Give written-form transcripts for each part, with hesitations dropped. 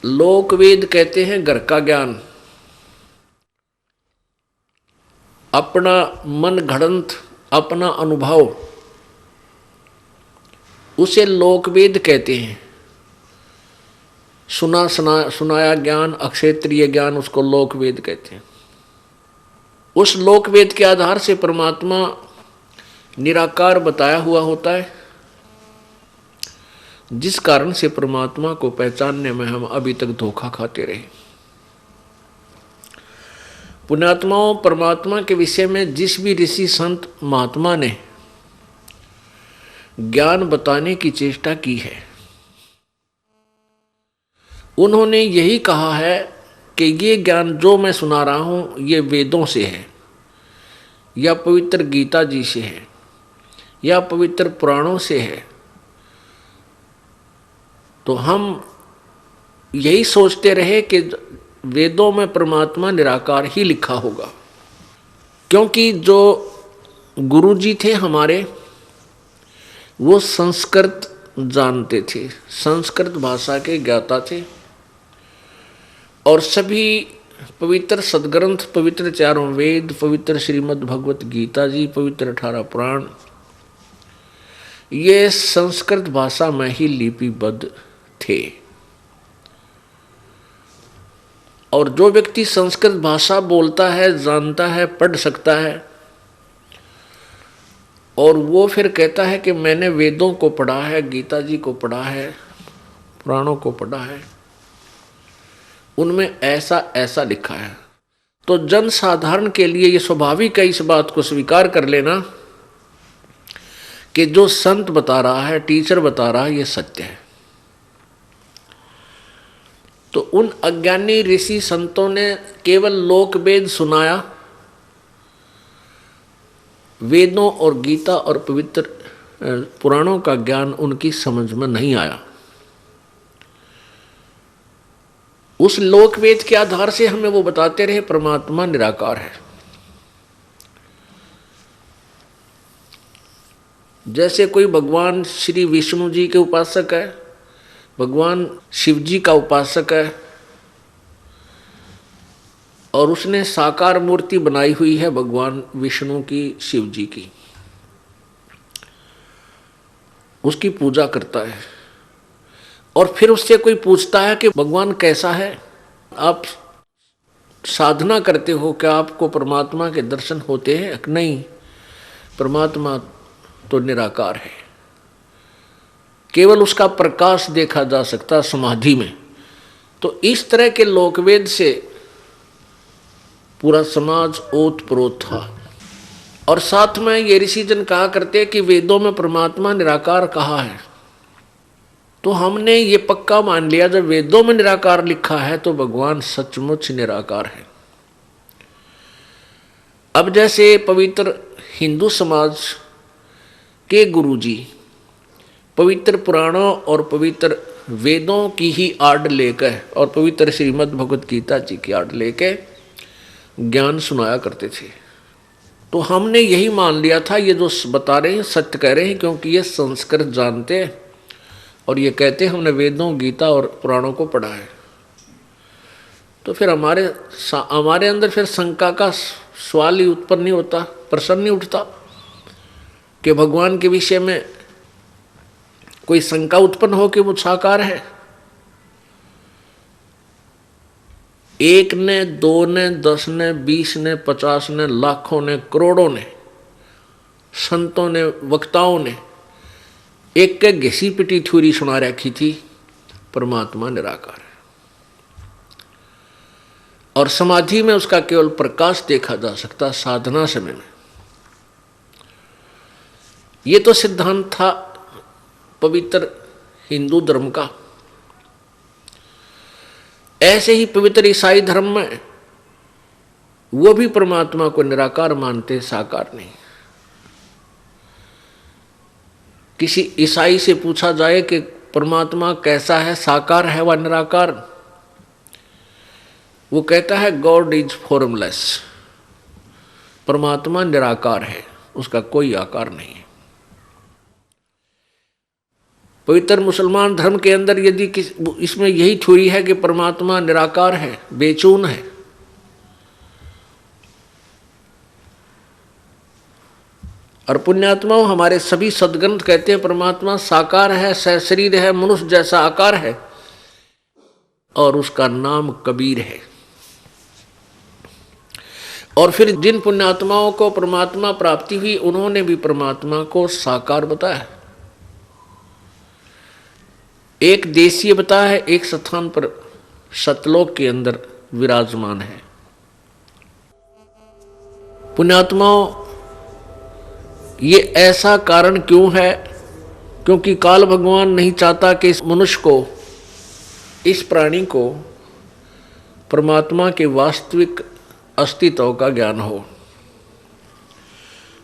लोकवेद कहते हैं घर का ज्ञान, अपना मन घड़ंत, अपना अनुभव, उसे लोकवेद कहते हैं। सुनाया ज्ञान, अक्षेत्रीय ज्ञान, उसको लोकवेद कहते हैं। उस लोकवेद के आधार से परमात्मा निराकार बताया हुआ होता है, जिस कारण से परमात्मा को पहचानने में हम अभी तक धोखा खाते रहे। पुण्यात्माओं, परमात्मा के विषय में जिस भी ऋषि संत महात्मा ने ज्ञान बताने की चेष्टा की है, उन्होंने यही कहा है कि ये ज्ञान जो मैं सुना रहा हूं ये वेदों से है, या पवित्र गीता जी से है, या पवित्र पुराणों से है। तो हम यही सोचते रहे कि वेदों में परमात्मा निराकार ही लिखा होगा, क्योंकि जो गुरुजी थे हमारे वो संस्कृत जानते थे, संस्कृत भाषा के ज्ञाता थे, और सभी पवित्र सदग्रंथ, पवित्र चारों वेद, पवित्र श्रीमद् भगवत गीता जी, पवित्र 18 पुराण, ये संस्कृत भाषा में ही लिपिबद्ध थे। और जो व्यक्ति संस्कृत भाषा बोलता है, जानता है, पढ़ सकता है, और वो फिर कहता है कि मैंने वेदों को पढ़ा है, गीता जी को पढ़ा है, पुराणों को पढ़ा है, उनमें ऐसा ऐसा लिखा है, तो जन साधारण के लिए ये स्वाभाविक है इस बात को स्वीकार कर लेना कि जो संत बता रहा है, टीचर बता रहा है, ये सत्य है। तो उन अज्ञानी ऋषि संतों ने केवल लोकवेद सुनाया, वेदों और गीता और पवित्र पुराणों का ज्ञान उनकी समझ में नहीं आया। उस लोकवेद के आधार से हमें वो बताते रहे परमात्मा निराकार है। जैसे कोई भगवान श्री विष्णु जी के उपासक है, भगवान शिव जी का उपासक है, और उसने साकार मूर्ति बनाई हुई है भगवान विष्णु की, शिव जी की, उसकी पूजा करता है, और फिर उससे कोई पूछता है कि भगवान कैसा है, आप साधना करते हो, क्या आपको परमात्मा के दर्शन होते हैं? नहीं, परमात्मा तो निराकार है, केवल उसका प्रकाश देखा जा सकता समाधि में। तो इस तरह के लोकवेद से पूरा समाज ओत-प्रोत था। और साथ में ये ऋषिजन कहा करते कि वेदों में परमात्मा निराकार कहा है, तो हमने ये पक्का मान लिया जब वेदों में निराकार लिखा है तो भगवान सचमुच निराकार है। अब जैसे पवित्र हिंदू समाज के गुरुजी पवित्र पुराणों और पवित्र वेदों की ही आड़ लेकर और पवित्र श्रीमद् भगवत गीता जी की आड़ लेकर ज्ञान सुनाया करते थे, तो हमने यही मान लिया था ये जो बता रहे हैं सत्य कह रहे हैं, क्योंकि ये संस्कृत जानते हैं और ये कहते हैं हमने वेदों, गीता और पुराणों को पढ़ा है। तो फिर हमारे अंदर फिर शंका का सवाल ही उत्पन्न नहीं होता, प्रश्न नहीं उठता कि भगवान के विषय में कोई शंका उत्पन्न हो कि वो साकार है। एक ने, दो ने, 10 ने, 20 ने, 50 ने, लाखों ने, करोड़ों ने, संतों ने, वक्ताओं ने एक के घिसी पिटी थ्योरी सुना रखी थी, परमात्मा निराकार है, और समाधि में उसका केवल प्रकाश देखा जा सकता, साधना समय में। ये तो सिद्धांत था पवित्र हिंदू धर्म का। ऐसे ही पवित्र ईसाई धर्म में वो भी परमात्मा को निराकार मानते, साकार नहीं। किसी ईसाई से पूछा जाए कि परमात्मा कैसा है, साकार है व निराकार, वो कहता है गॉड इज फॉर्मलेस, परमात्मा निराकार है, उसका कोई आकार नहीं है। पवित्र मुसलमान धर्म के अंदर यदि इसमें यही थ्योरी है कि परमात्मा निराकार है, बेचून है, और पुण्यात्माओं हमारे सभी सदग्रंथ कहते हैं परमात्मा साकार है, सशरीर है, मनुष्य जैसा आकार है, और उसका नाम कबीर है। और फिर जिन पुण्यात्माओं को परमात्मा प्राप्ति हुई उन्होंने भी परमात्मा को साकार बताया। एक देशीय बताया है, एक स्थान पर सतलोक के अंदर विराजमान है। पुण्यात्माओं, ये ऐसा कारण क्यों है? क्योंकि काल भगवान नहीं चाहता कि इस मनुष्य को, इस प्राणी को परमात्मा के वास्तविक अस्तित्व का ज्ञान हो,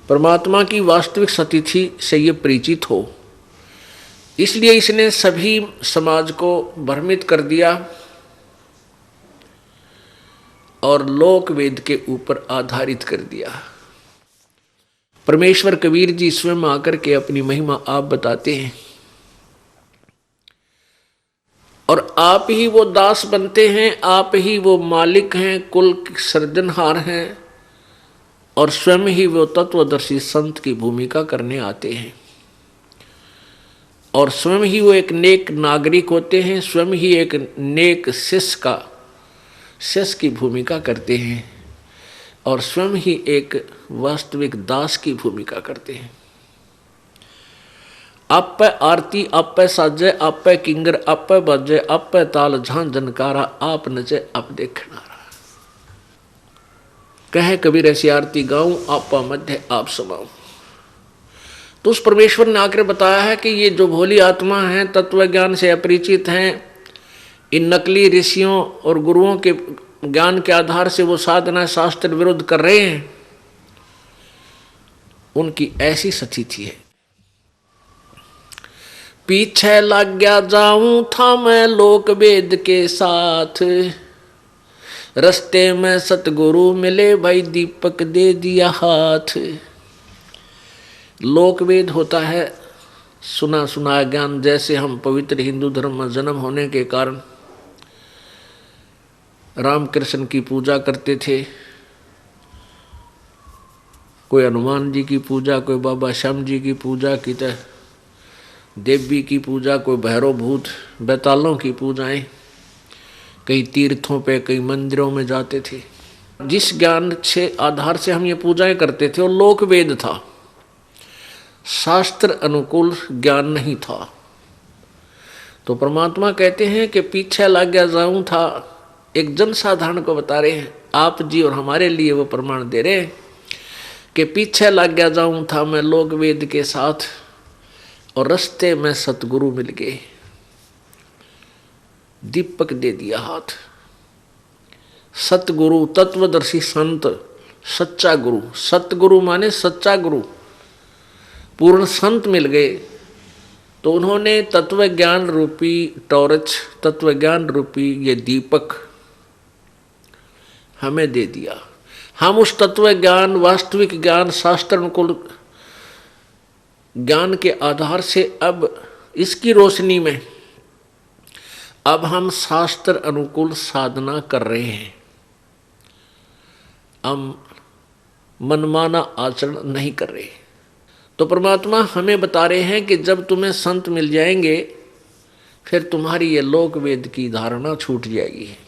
परमात्मा की वास्तविक स्थिति से ये परिचित हो। इसलिए इसने सभी समाज को भ्रमित कर दिया और लोक वेद के ऊपर आधारित कर दिया। परमेश्वर कबीर जी स्वयं आकर के अपनी महिमा आप बताते हैं, और आप ही वो दास बनते हैं, आप ही वो मालिक हैं, कुल सृजनहार हैं, और स्वयं ही वो तत्वदर्शी संत की भूमिका करने आते हैं, और स्वयं ही वो एक नेक नागरिक होते हैं, स्वयं ही एक नेक शिष्य की भूमिका करते हैं, और स्वयं ही एक वास्तविक दास की भूमिका करते हैं। आप पे आरती, आप पे साजे, आप पे किंगर, आप पे बाजे, आप पे ताल झां जनकारा, आप नचे आप देखनारा। कहे कबीर ऐसी आरती गाऊं, आपा मध्य आप समाऊं। तो उस परमेश्वर ने आकर बताया है कि ये जो भोली आत्मा है, तत्व ज्ञान से अपरिचित हैं, इन नकली ऋषियों और गुरुओं के ज्ञान के आधार से वो साधना शास्त्र विरुद्ध कर रहे हैं, उनकी ऐसी स्थिति है। पीछे लग गया जाऊं था मैं लोक वेद के साथ, रस्ते में सतगुरु मिले भाई दीपक दे दिया हाथ। लोक वेद होता है सुना सुनाया ज्ञान। जैसे हम पवित्र हिंदू धर्म में जन्म होने के कारण राम कृष्ण की पूजा करते थे, कोई हनुमान जी की पूजा, कोई बाबा श्याम जी की पूजा की, देवी की पूजा, कोई भैरव भूत बैतालों की पूजाएं, कई तीर्थों पे कई मंदिरों में जाते थे। जिस ज्ञान से आधार से हम ये पूजाएं करते थे वो लोक वेद था, शास्त्र अनुकूल ज्ञान नहीं था। तो परमात्मा कहते हैं कि पीछे लग गया जाऊं था, एक जनसाधारण को बता रहे हैं आप जी, और हमारे लिए वो प्रमाण दे रहे हैं कि पीछे लग गया जाऊं था मैं लोक वेद के साथ, और रास्ते में सतगुरु मिल गए, दीपक दे दिया हाथ। सतगुरु तत्वदर्शी संत, सच्चा गुरु, सतगुरु माने सच्चा गुरु, पूर्ण संत मिल गए। तो उन्होंने तत्व ज्ञान रूपी टॉर्च, तत्व ज्ञान रूपी ये दीपक हमें दे दिया। हम उस तत्व ज्ञान, वास्तविक ज्ञान, शास्त्र अनुकूल ज्ञान के आधार से अब इसकी रोशनी में अब हम शास्त्र अनुकूल साधना कर रहे हैं। हम मनमाना आचरण नहीं कर रहे। तो परमात्मा हमें बता रहे हैं कि जब तुम्हें संत मिल जाएंगे फिर तुम्हारी ये लोक वेद की धारणा छूट जाएगी।